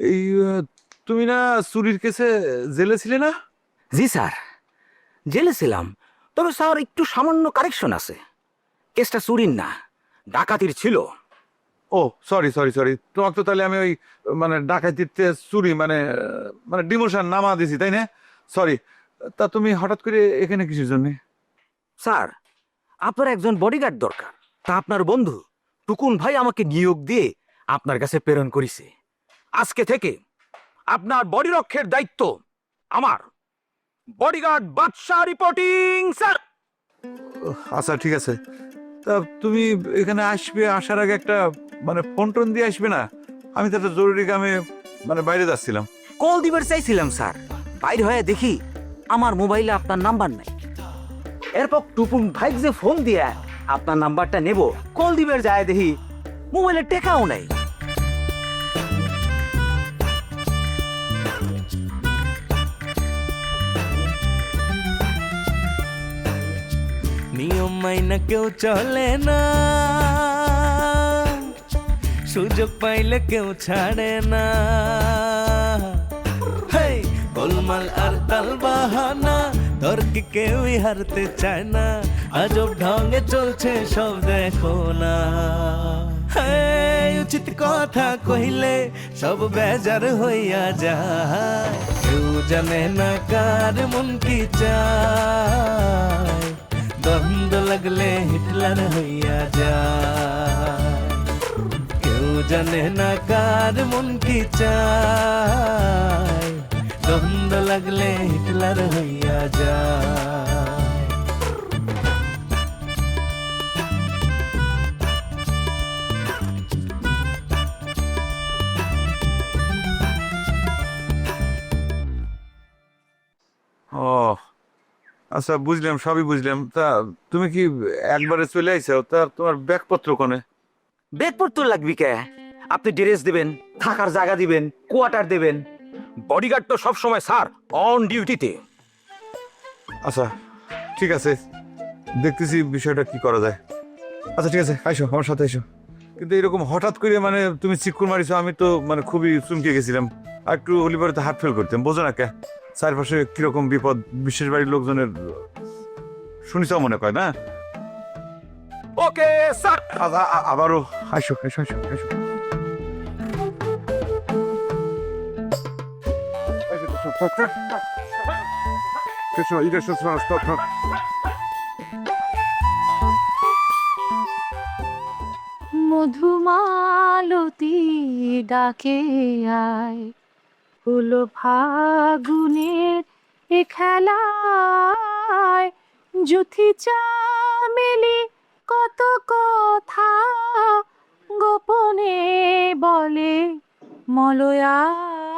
এই তুমি না চুরির কেসে জেলে ছিলে না? জি স্যার, জেলে ছিলাম। তবে স্যার একটু সামান্য কারেকশন আছে। কেসটা চুরির না, ডাকাতির ছিল। ও সরি সরি সরি, তোমাকে তো তাহলে আমি ওই মানে ডাকাতিতে চুরি মানে মানে ডিমোশন নামা দিছি, তাই না? সরি। তা তুমি হঠাৎ করে এখানে কিসের জন্য? স্যার, আপনার একজন বডিগার্ড দরকার। তা আপনার বন্ধু টুকুন ভাই আমাকে নিয়োগ দিয়ে আপনার কাছে প্রেরণ করেছে। আজকে থেকে আপনার বডি রক্ষের দায়িত্ব আমার। বডিগার্ড বাদশাহ রিপোর্টিং স্যার। আচ্ছা ঠিক আছে। তা তুমি এখানে আসবে, আসার আগে একটা মানে ফোন টোন দিয়ে আসবে না? আমি তো একটা জরুরি কামে মানে বাইরে যাচ্ছিলাম। কল দিবার চাইছিলাম স্যার, বাইরে হয়ে দেখি আমার মোবাইলে আপনার নাম্বার নাই। এরপর টুকুন ভাই যে ফোন দিয়ে আপনার নাম্বারটা নেব, কল দিবার যায় দেখি মোবাইলে টেকাও নাই। নিয়ম মাইনা কেউ চলে না, সুযোগ পাইলে কেউ ছাড়ে না। হেই, গোলমাল আর তাল বাহানা, তর্কে কেউই হারতে চায় না। আজব ঢঙ্গে চলছে সব দেখো না। হেই, উচিত কথা কহিলে সব বেজার হইয়া যায়। কেউ জানে না কার মন কি চায়। দ্বন্দ্ব লাগলে হিটলার হইয়া যায়। কেউ জানে না কার মন কি চায়। দ্বন্দ্ব লাগলে হিটলার হইয়া যায়। ও আচ্ছা, বুঝলাম, সবই বুঝলাম। তা তুমি কি একবারে চলে আইছো? তা তোমার ব্যাগপত্র কোনে? ব্যাগপত্র লাগবি কে? আপনি ড্রেস দিবেন, থাকার জায়গা দিবেন, কোয়ার্টার দেবেন। বডিগার্ড তো সব সময় স্যার অন ডিউটিতে। আচ্ছা ঠিক আছে, দেখতেছি বিষয়টা কি করা যায়। আচ্ছা ঠিক আছে, আইসো আমার সাথে আইসো। কিন্তু এরকম হঠাৎ করে মানে তুমি চিক্কুর মারিছো, আমি তো মানে খুবই চমকে গেছিলাম। আর একটু হলি পরে তো হার্ট ফেল করতাম, বোঝো না কে চারপাশে কিরকম বিপদ, বিশেষ বাড়ির লোকজনের শুনিস মনে কয় না। Okay sir. আবারও আইসো আইসো আইসো আইসো। মধুমালতী ডাকে আয়, হলো ফাগুনের এ খেলায়। যুথি চামেলি কত কথা গোপনে বলে মলয়ায়।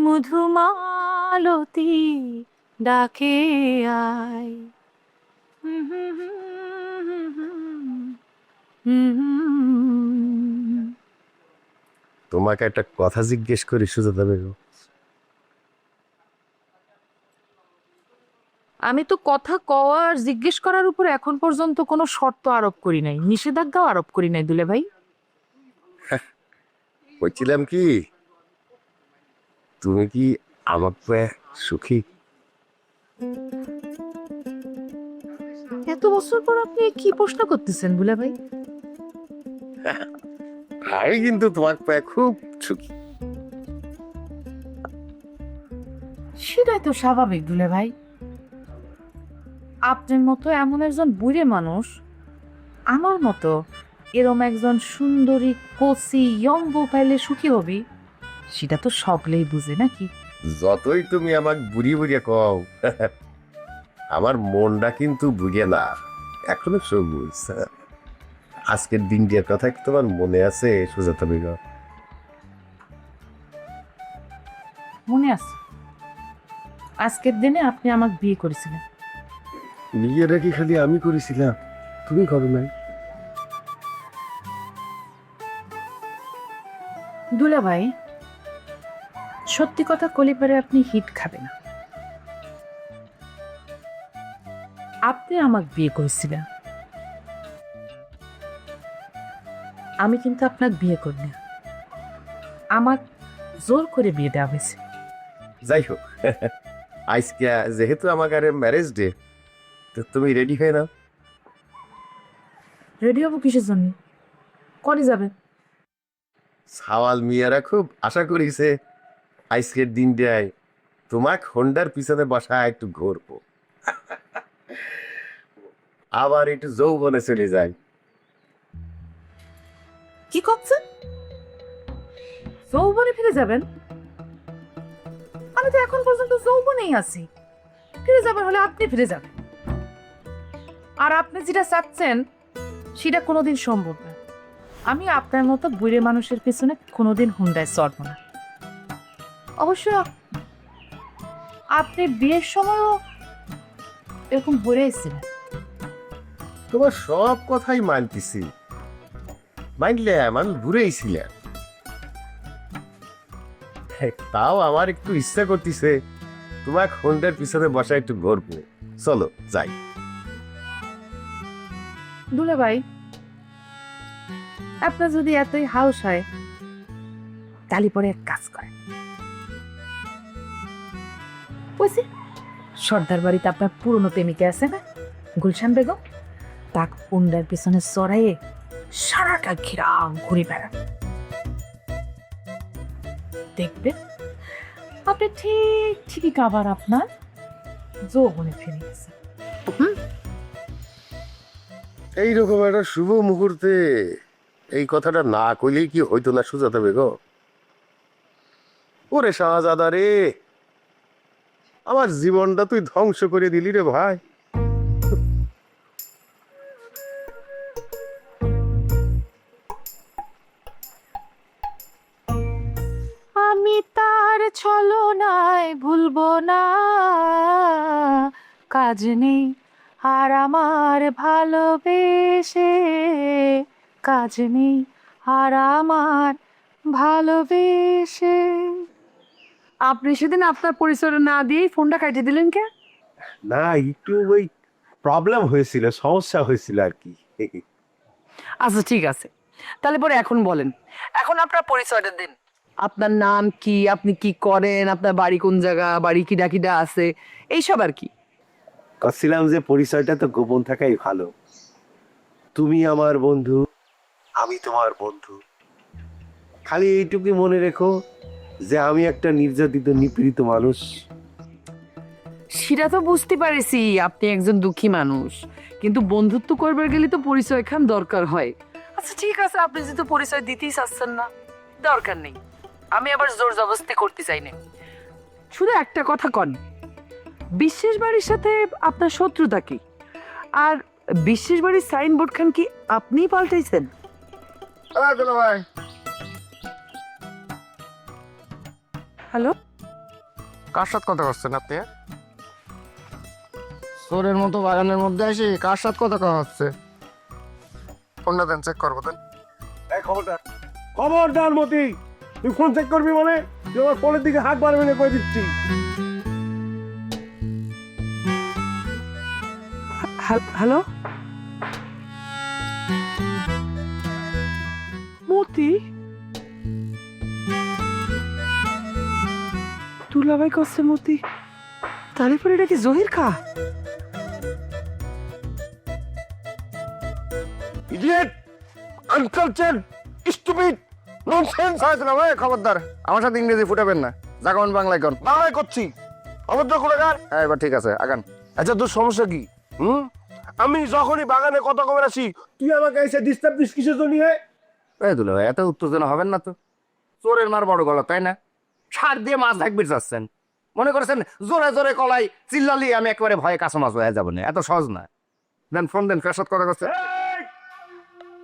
মধুমালতী ডাকে আয়। তোমাকে একটা কথা জিজ্ঞেস করি সুজাতা বেগম। আমি তো কথা কওয়া আর জিজ্ঞেস করার উপর এখন পর্যন্ত কোনো শর্ত আরোপ করি নাই, নিষেধাজ্ঞাও আরোপ করি নাই দুলে ভাই। বলছিলাম কি, তুমি কি আমার পেয়ে সুখী? এত বছর পর আপনি কি প্রশ্ন করতেছেন দুলে ভাই? আমি কিন্তু তোমার পেয়ে খুব সুখী। সেটাই তো স্বাভাবিক দুলে ভাই। আপনার মতো এমন একজন বুড়ে মানুষ আমার মতো এরম একজন সুন্দরী কোসি ইয়ং বউ পাইলে সুখী হবি, সেটা তো সকলেই বুঝে নাকি? যতই তুমি আমাকে বুড়ি বুড়িয়ে কও, আমার মনটা কিন্তু বুঝে না, এখনো সবুজ। আজকের দিনটার কথা কি তোমার মনে আছে সুজাতা বেগম? মনে আছে, আজকের দিনে আপনি আমাকে বিয়ে করেছিলেন। বিয়েটা কি খালি আমি করেছিলাম, তুমি করো নাই? দুলা ভাই, সত্যি কথা কলি পারে আপনি হিট খাবেন না। আপনি আমাকে বিয়ে করেছিলেন, আমি কিন্তু আপনাকে বিয়ে করি না। আমার জোর করে বিয়ে দেওয়া হয়েছে। যাই হোক, আজকে যেহেতু আমার ম্যারেজ ডে, তো তুমি রেডি হয়ে নাও। রেডি হবো কিসের জন্য? কনে যাবে? সাওয়াল মিয়ারা খুব আশা করিছে আজকের দিনটায় তোমাক হোন্ডার পিছনে বসা একটু ঘুরবো, আবার একটু যৌবনে চলে যায়। কি করছেন? যৌবনে ফিরে যাবেন? আমি তো এখন পর্যন্ত যৌবনেই আছি। ফিরে যাবেন হলে আপনি ফিরে যাবেন, আর আপনি যেটা চাচ্ছেন সেটা কোনোদিন সম্ভব না। আমি আপনার মতো বুড়ে মানুষের পেছনে কোনোদিন হুন্ডায় চড়ব না। অবশ্য আপনি বিয়ের সময়ও এরকম বুড়েই ছিলেন। তোমার সব কথাই মানতেছি, মানলে আমি ঘুরেই ছিলাম। তাও আমার একটু ইচ্ছা করতেছে তোমার হোন্ডার পিছনে বসা একটু ঘুরবো। চলো যাই। দুলে ভাই, আপনার যদি এতই হাউস হয় তাহলে পরে এক কাজ করেন। বুঝছি, সর্দার বাড়িতে আপনার পুরনো প্রেমিকা আছে না, গুলশান বেগম, তাক হুন্ডার পিছনে চড়াইয়ে সারাটা ঘিরাম ঘুরে বেড়ান। দেখবেন আপনি ঠিকই আবার আপনার যৌবনে ফিরে গেছে। এইরকম একটা শুভ মুহূর্তে এই কথাটা না কইলেই কি হইতো না সুজাতা বেগম? ওরে শাহজাদা রে, আমার জীবনটা তুই ধ্বংস করে দিলি রে ভাই। আমি তার ছলনায় ভুলবো না, কাজ নেই আর আমার ভালোবেসে, কাজ নেই আর আমার ভালোবেসে। আপনি সেদিন আপনার পরিচয় না দিয়েই ফোনটা কাটিয়ে দিলেন কে? না, একটু ওই প্রবলেম হয়েছিল, সমস্যা হয়েছিল আর কি। আচ্ছা ঠিক আছে, তাহলে পরে এখন বলেন, এখন আপনার পরিচয়টা দিন। আপনার নাম কি, আপনি কি করেন, আপনার বাড়ি কোন জায়গা, বাড়ি কিডা কিডা আছে, এইসব আর কি। করছিলাম যে পরিচয়টা তো গোপন থাকাই ভালো। তুমি আমার বন্ধু, আমি তোমার বন্ধু। খালি এইটুকুই মনে রেখো যে আমি একটা নির্যাতিত নিপীড়িত মানুষ। সেটা তো বুঝতে পারিছি আপনি একজন দুঃখী মানুষ, কিন্তু বন্ধুত্ব করবার গেলে তো পরিচয় খান দরকার হয়। আচ্ছা ঠিক আছে, আপনি যেহেতু পরিচয় দিতেই চাচ্ছেন না, দরকার নেই, আমি আবার জোর জবরদস্তি করতে চাই না। শুধু একটা কথা কন, বিশ্বাস বাড়ির সাথে আপনার শত্রুতা কি? আর বিশ্বাস বাড়ির সাইনবোর্ড খান কি আপনিই পাল্টাইছেন? হ্যালো, কার সাথে কথা করছেন আপনি? চোরের মতো বাগানের মধ্যে এসে কার সাথে কথা কওয়া হচ্ছে? ফোনটা দেন, চেক করবো দেন। খবরদার মতি, তুই ফোন চেক করবি মানে তুই আমার ফোনের দিকে হাত বাড়বে না করে দিচ্ছি। হ্যালো মতি, দুলাভাই করছে মতি, তারপরে এটা কি জহির খা? Idiot, আনকালচার, stupid, nonsense. খবরদার আমার সাথে ইংরেজি ফুটাবেন না, জাগন বাংলায় কন। বাংলায় করছি, অভদ্র কোলাকার। হ্যাঁ এবার ঠিক আছে, আগান। আচ্ছা, তোর সমস্যা কি? আমি যখনই বাগানে কথা কবে আসি তুই আমাকে এসে ডিস্টার্ব দিস কিসের জন্য? এই দুলাভাই এত উত্তেজনা হবেন না তো, চোরের মার বড় গলা তাই না? সার দিয়ে মাছ ঢাকবির যাচ্ছেন, মনে করেছেন জোরে জোরে কলাই চিল্লালি আমি একেবারে ভয়ে কাছে মাছ হয়ে যাবো না, এত সহজ না। দেন ফোন দেন, কার সাথে কথা করছে?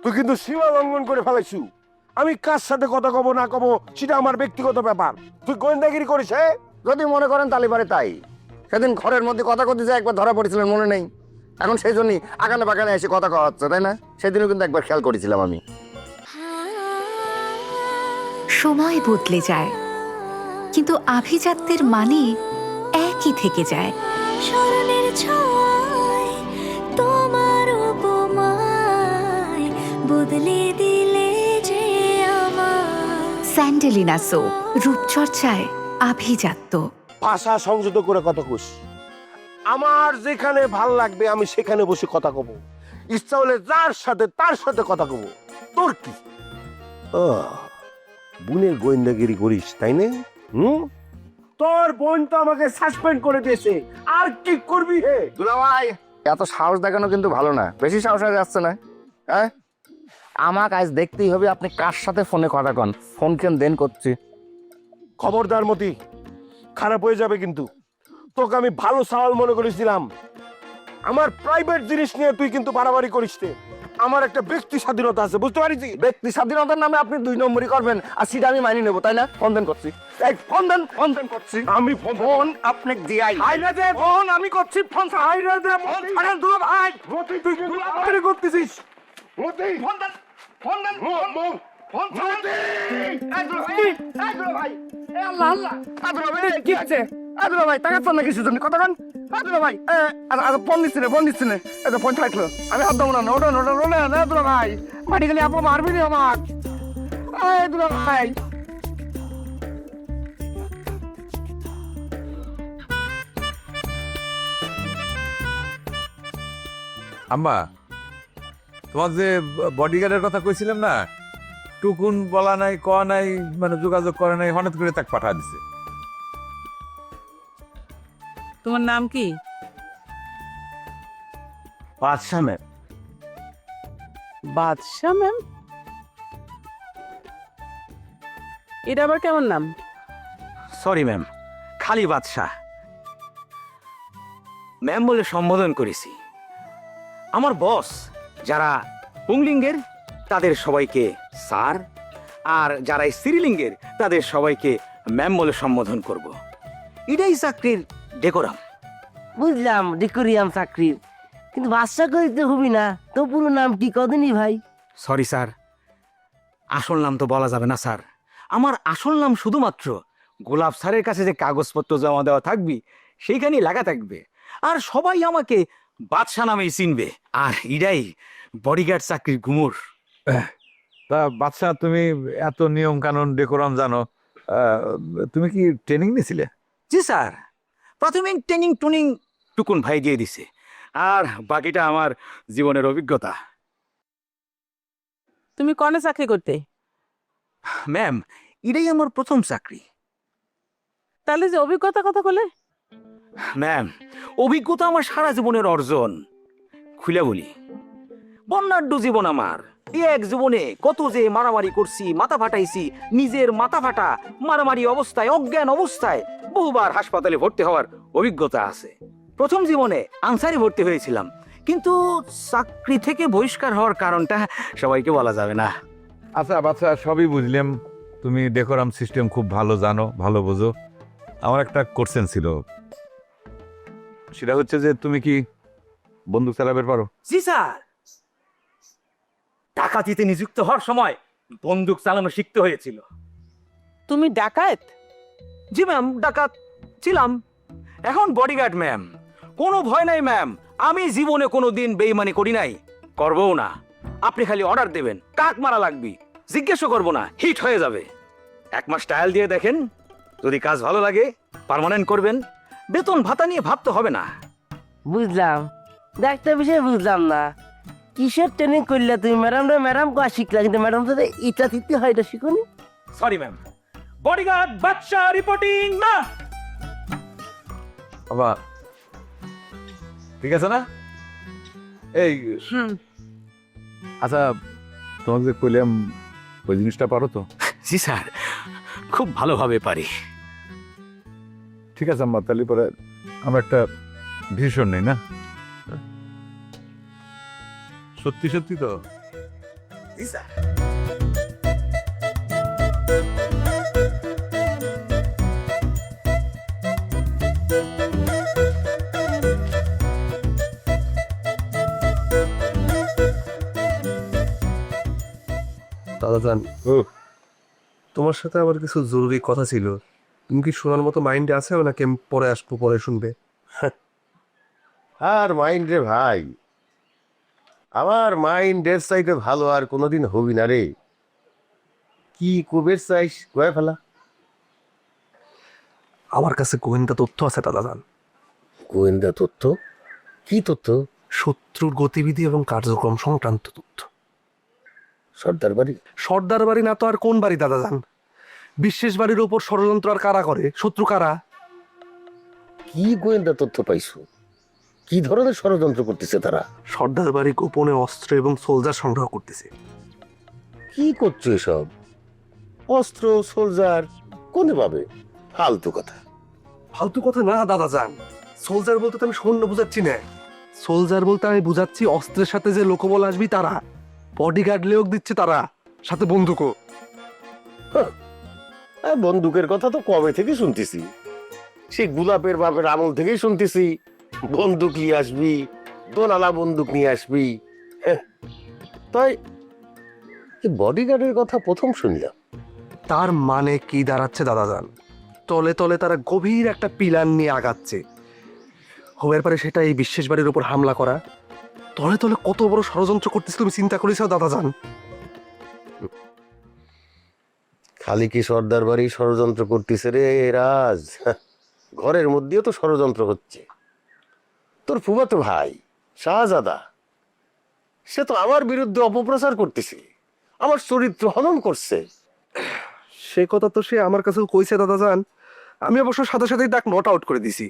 তুই কিন্তু সীমা লঙ্ঘন করে ফেলাইছু। আমি কার সাথে কথা কব না কব সেটা আমার ব্যক্তিগত ব্যাপার। তুই গোয়েন্দাগিরি করিস? যদি মনে করেন তালি পারে তাই। সেদিন ঘরের মধ্যে কথা করতে যে একবার ধরা পড়েছিলেন মনে নেই? এখন সেই জন্যই আগানে বাগানে এসে কথা কওয়া হচ্ছে তাই না? সেদিনও কিন্তু একবার খেয়াল করেছিলাম আমি। সময় বদলে যায়, কিন্তু আভিজাত্যের মানে একই থেকে যায়। স্মরণের ছোঁয়ায় তোমার উপমায় বদলে দিলে যে আমার স্যান্ডেলিনা সো রূপচর্চায় আভিজাত্য। ভাষা সংযত করে কথা কইস। আমার যেখানে ভাল লাগবে আমি সেখানে বসে কথা কব, ইচ্ছা হলে যার সাথে তার সাথে কথা কব। তোর কি বোনের গোয়েন্দাগিরি করিস তাই না? তোর বোন তো আমাকে সাসপেন্ড করে দিয়েছে, আর কি করবি হে? দুলাভাই এত সাহস দেখানো কিন্তু ভালো না, বেশি সাহস হয়ে যাচ্ছে না? হ্যাঁ, আমাকে আজ দেখতেই হবে আপনি কার সাথে ফোনে কথা কন। ফোন কেন দেন করছি। খবরদার মতি, খারাপ হয়ে যাবে কিন্তু। তোকে আমি ভালো সাওয়াল মনে করেছিলাম, আমার প্রাইভেট জিনিস নিয়ে তুই কিন্তু বাড়াবাড়ি করিস নে। আমার একটা ব্যক্তি স্বাধীনতা আছে, বুঝতে পারিস? ব্যক্তি স্বাধীনতার নামে আপনি 2 নম্বরই করবেন, আর সেটা আমি মানি নেবো, তাই না? ফোন দেন করছি, এই ফোন দেন করছি। আমি ফোন আপনি দিয়াই হাইরে দে ফোন, আমি করছি ফোন। হাইরে দে ফোন, ছাড়েন দুলা ভাই। মতি তুই কিন্তু আমারে করতেছিস। মতি ফোন দেন, ফোন দেন, ফোন মতি ভাই। আল্লাহ আল্লাহ, আদুলা ভাই কি আছে? আদুলা ভাই টাকা ফোন না কিছু জন্য কথা কন। আদুলা ভাই ফোন দিচ্ছি না, এটা ফোন থাকলো আমি হাত দেবো না। ওটা আদুলা ভাই, মাটি গেলে আপা মারবি না আমার। আদুলা ভাই আম্মা, তোমার যে বডিগার্ডের কথা কইছিলাম না, টুকুন বলা নাই, ক নাই, মানে যোগাযোগ করে নাই, হঠাৎ করে তাকে পাঠা দিছে। তোমার নাম কি? বাদশা ম্যাম। বাদশা ম্যাম? এটা আবার কেমন নাম? সরি ম্যাম, খালি বাদশা ম্যাম বলে সম্বোধন করেছি। আমার বস যারা পুংলিঙ্গের তাদের সবাইকে স্যার, আর যারা স্ত্রীলিঙ্গের তাদের সবাইকে ম্যাম বলে সম্বোধন করব। এটাই চাকরির ডেকোরাম। বুঝলাম ডেকোরিয়াম চাকরির, কিন্তু বাদশা করিতে হবি না। তো পুরো নাম কি কদিনই ভাই? সরি স্যার, আসল নাম তো বলা যাবে না স্যার। আমার আসল নাম শুধুমাত্র গোলাপ স্যারের কাছে যে কাগজপত্র জমা দেওয়া থাকবি সেইখানেই লাগা থাকবে, আর সবাই আমাকে বাদশা নামেই চিনবে। আর এটাই বডিগার্ড চাকরির গুমর। তা বাদশা, তুমি এত নিয়ম কানুন ডেকোরাম জানো, তুমি কি ট্রেনিং নিছিলে? জি স্যার, প্রাথমিক টুনিং টুকুন ভাই দিয়ে দিছে, আর বাকিটা আমার জীবনের অভিজ্ঞতা। তুমি কনে চাকরি করতে? ম্যাম, এটাই আমার প্রথম চাকরি। তাহলে যে অভিজ্ঞতা কথা বলে? ম্যাম, অভিজ্ঞতা আমার সারা জীবনের অর্জন। খুলে বলি, বর্ণাঢ্য জীবন আমার। এক জীবনে কত যে মারামারি করছি, মাথা ফাটাইছি, নিজের মাথা ফাটা মারামারি অবস্থায়, অজ্ঞান অবস্থায় বহুবার হাসপাতালে ভর্তি হওয়ার অভিজ্ঞতা আছে। প্রথম জীবনে আনসারে ভর্তি হয়েছিলাম, কিন্তু চাকরি থেকে বহিষ্কার হওয়ার কারণটা সবাইকে বলা যাবে না। আচ্ছা বাচ্চা, সবই বুঝলাম, তুমি ডেকোরাম সিস্টেম খুব ভালো জানো, ভালো বোঝো। আমার একটা কোশ্চেন ছিল, সেটা হচ্ছে যে তুমি কি বন্দুক চালাবে পারো? জি স্যার, ডাকাতিতে নিযুক্ত হওয়ার সময় বন্দুক চালানো শিখতে হয়েছিল। তুমি ডাকাত? জি ম্যাম, ডাকাত ছিলাম, এখন বডিগার্ড ম্যাম। কোনো ভয় নাই ম্যাম, আমি জীবনে কোনো দিন বেইমানি করি নাই, করবও না। আপনি খালি অর্ডার দেবেন কাক মারা লাগবে, জিজ্ঞেসও করবো না, হিট হয়ে যাবে। 1 মাস ট্রায়াল দিয়ে দেখেন, যদি কাজ ভালো লাগে পার্মানেন্ট করবেন, বেতন ভাতা নিয়ে ভাবতে হবে না। বুঝলাম, একটা বিষয় বুঝলাম না, কিসের ট্রেনিং করলে তুমি? ম্যাডাম কা শিখলা, কিন্তু ম্যাডাম তো এটা দিতে হয়, এটা শিখুনি। সরি ম্যাম, বডিগার্ড বাদশা রিপোর্টিং না। আবার ঠিক আছে না? এই আচ্ছা, তোমাকে যে কইলাম ওই জিনিসটা পারো তো? জি স্যার, খুব ভালোভাবে পারি। ঠিক আছে আম্মা, তাহলে পরে আমরা একটা ভীষণ নেই না? সত্যি সত্যি তো? জি স্যার। দাদাজান, তোমার সাথে আমার কিছু জরুরি কথা ছিল। তুমি কি শোনার মতো মাইন্ডে আছে, নাকি আমি পরে আসবো, পরে শুনবে? আর মাইন্ড রে ভাই, আমার মাইন্ডের চাইতে ভালো আর কোনোদিন হবি না রে। কি কবের চাইস কয়ে ফেলা। আমার কাছে গোয়েন্দা তথ্য আছে দাদাজান। গোয়েন্দা তথ্য? কি তথ্য? শত্রুর গতিবিধি এবং কার্যক্রম সংক্রান্ত তথ্য। সর্দার বাড়ি? সর্দার বাড়ি না তো আর কোন বাড়ি দাদাজান? বিশেষ বাড়ির ওপর ষড়যন্ত্র আর কারা করে? শত্রু কারা? কি গোয়েন্দা তথ্য পাইছো? কি ধরনের ষড়যন্ত্র করতেছে তারা? সর্দার বাড়ি গোপনে অস্ত্র এবং সোলজার সংগ্রহ করতেছে। কি করছো এসব? অস্ত্র সোলজার কোনে পাবে? ফালতু কথা। ফালতু কথা না দাদাজান। সোলজার বলতে তো আমি সৈন্য বুঝাচ্ছি না। সোলজার বলতে আমি বুঝাচ্ছি অস্ত্রের সাথে যে লোকবল আসবি তারা, বডিগার্ড নিয়োগ দিচ্ছে তারা, সাথে বন্দুকও। বন্দুকের কথা তো কবে থেকে শুনতেছি, সেই গোলাপের বাপের আমল থেকেই শুনতেছি বন্দুক নিয়ে আসবি, দোনালা বন্দুক নিয়ে আসবি। তাই বডিগার্ডের কথা প্রথম শুনলাম। তার মানে কি দাঁড়াচ্ছে দাদাজান? তলে তলে তারা গভীর একটা প্ল্যান নিয়ে আগাচ্ছে। হবার পরে সেটা এই বিশেষ বাড়ির উপর হামলা করা। তলে তলে কত বড় ষড়যন্ত্র করতেছে তুমি চিন্তা করেছ দাদাজান? খালি কি সর্দার বাড়ি ষড়যন্ত্র করতেছে রে রাজ? ঘরের মধ্যেও তো ষড়যন্ত্র হচ্ছে। তোর ফুফাতো ভাই শাহজাদা, সে তো আমার বিরুদ্ধে অপপ্রচার করতেছে, আমার চরিত্র হনন করছে। সে কথা তো সে আমার কাছেও কইছে দাদাজান। আমি অবশ্য সাথে সাথেই তাকে নট আউট করে দিছি।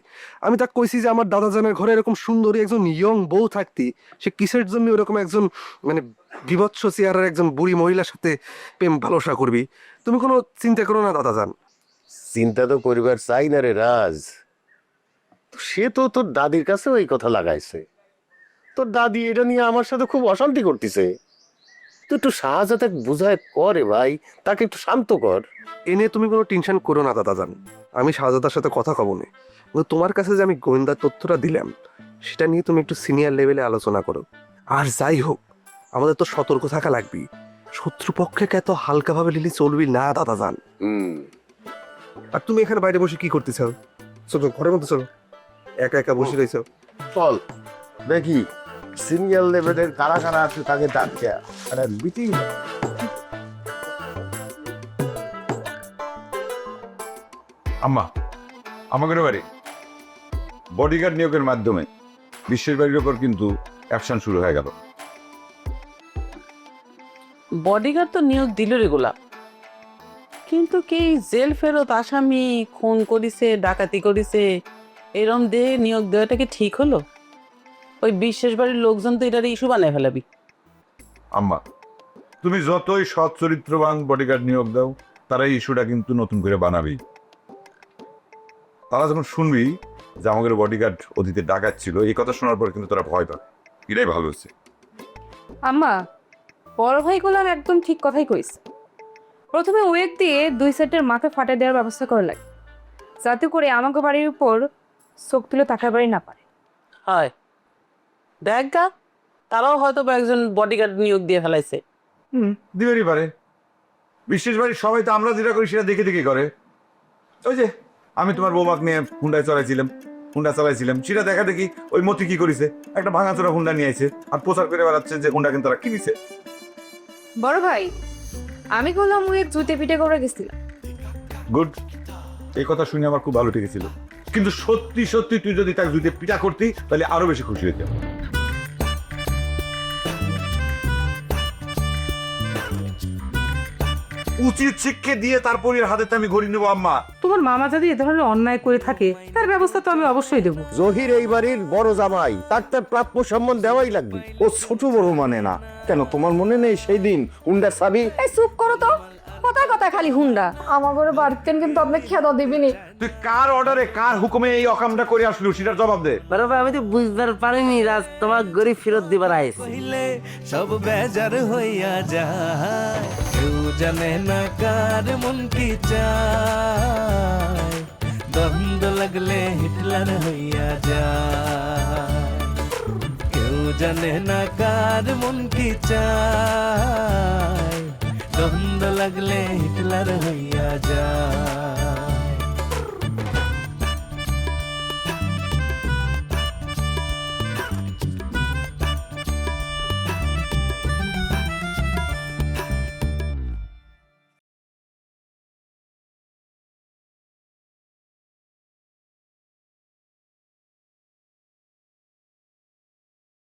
আমি তাকে কইছি যে আমার দাদাজানের ঘরে এরকম সুন্দরী একজন ইয়ং বউ থাকতি, সে কিসের জন্য ওরকম একজন মানে বিভৎস চেহারার একজন বুড়ি মহিলার সাথে প্রেম ভালোবাসা করবি? তুমি কোনো চিন্তা করো না দাদাজান। চিন্তা তো করিবার চাই না রে রাজ। সে তো তোর দাদির কাছে ওই কথা লাগাইছে। তোর দাদি এটা নিয়ে আমার সাথে খুব অশান্তি করতেছে। তুই একটু শাহজাদা বুঝায় করে ভাই, তাকে একটু শান্ত কর। এ নিয়ে তুমি কোনো টেনশন করো না দাদাজান। আমি শাহজাদার সাথে কথা কব না, কিন্তু তোমার কাছে যে আমি গোয়েন্দার তথ্যটা দিলাম সেটা নিয়ে তুমি একটু সিনিয়র লেভেলে আলোচনা করো। আর যাই হোক, আমাদের তো সতর্ক থাকা লাগবে। শত্রুপক্ষে এত হালকাভাবে নিলে চলবি না দাদাজান। আর তুমি এখানে বাইরে বসে কি করতে চাও? চলো ঘরের মধ্যে চলো, একা একা বসে রয়েছো। চল দেখি সিনিয়র লেভেলের কারা কারা আছে তাকে ডাকছে। আরে বিটি আম্মা, আমাদের বাড়ি বডিগার্ড নিয়োগের মাধ্যমে বিশ্বের বাড়ির ওপর কিন্তু অ্যাকশন শুরু হয়ে গেল। বডিগার্ড তো নিয়োগ দিল রে গোলাপ, কিন্তু কি জেল ফেরত আসামি খুন করিছে, ডাকাতি করিছে, এরম দিয়ে নিয়োগ দেওয়াটা কি ঠিক হলো? ওই বিশেষ বাড়ির লোকজন তো এটার ইস্যু বানায় ফেলাবি। আম্মা, তুমি যতই সৎ চরিত্রবান বডিগার্ড নিয়োগ দাও, তারা এই ইস্যুটা কিন্তু নতুন করে বানাবেই। তারা যখন শুনবি যে আমাদের বডিগার্ড অতীতে ডাকাত ছিল, এই কথা শোনার পর কিন্তু তারা ভয় পাবে। এটাই ভালো হচ্ছে। আম্মা, বড় ভাই গোলাম একদম ঠিক কথাই কইছে। প্রথমে ওয়েক দিয়ে 2 সেটের মাথা ফাটা দেওয়ার ব্যবস্থা করা লাগে, যাতে করে আমাকে বাড়ির উপর চোখ তুলে তাকার বাড়ি না পারে। হয় দেখ গা, তারাও হয়তো বা একজন বডিগার্ড নিয়োগ দিয়ে ফেলাইছে। দিবেরই পারে। বিশেষ বাড়ির সবাই তো আমরা যেটা করি সেটা দেখে দেখে করে। ওই যে আমি তোমার বৌমাক নিয়ে হুন্ডা চালাইছিলাম, সেটা দেখা দেখি ওই মতি কি করেছে, একটা ভাঙাচোরা হুন্ডা নিয়ে আইছে আর প্রচার করে বেড়াচ্ছে যে হুন্ডা কিন্তু তারা কিনেছে। বড় ভাই, আমি গোলাম ওয়েক জুতে পিঠে করে গেছিলাম। গুড, এই কথা শুনে আমার খুব ভালো লেগেছিল। কিন্তু সত্যি সত্যি তুই যদি তাকে জুতে পিঠা করতি তাহলে আরো বেশি খুশি হইতাম। উচিত শিক্ষা দিয়ে তারপরে হাতে আমি ঘড়ি নেবো। আম্মা, তোমার মামা যদি এ ধরনের অন্যায় করে থাকে তার ব্যবস্থা তো আমি অবশ্যই দেবো। জহির এই বাড়ির বড় জামাই, তার প্রাপ্য সম্মান দেওয়াই লাগবে। ও ছোট বড় মানে না। কেন তোমার মনে নেই সেই দিন হুন্ডার চাবি? এই চুপ করো তো, কথায় কথায় খালি হুন্ডা। আমার ঘরে বাড়িতে কিন্তু আপনি খেদা দিবিনি। তুই কার অর্ডারে কার হুকুমে এই অকামটা করে আসলি সেটার জবাব দে। বড় ভাই, আমি তো বুঝতে পারিনি রাজ তোমার গরিব ফেরত দিবার আইছে। কইলে সব বেজার হইয়া যায়, কেউ জানে না কার মন কি চায়। দ্বন্দ্ব লাগলে হিটলার হইয়া যায়, কেউ জানে না কার মন কি চায়। দ্বন্দ্ব লাগলে হিটলার হইয়া যায়।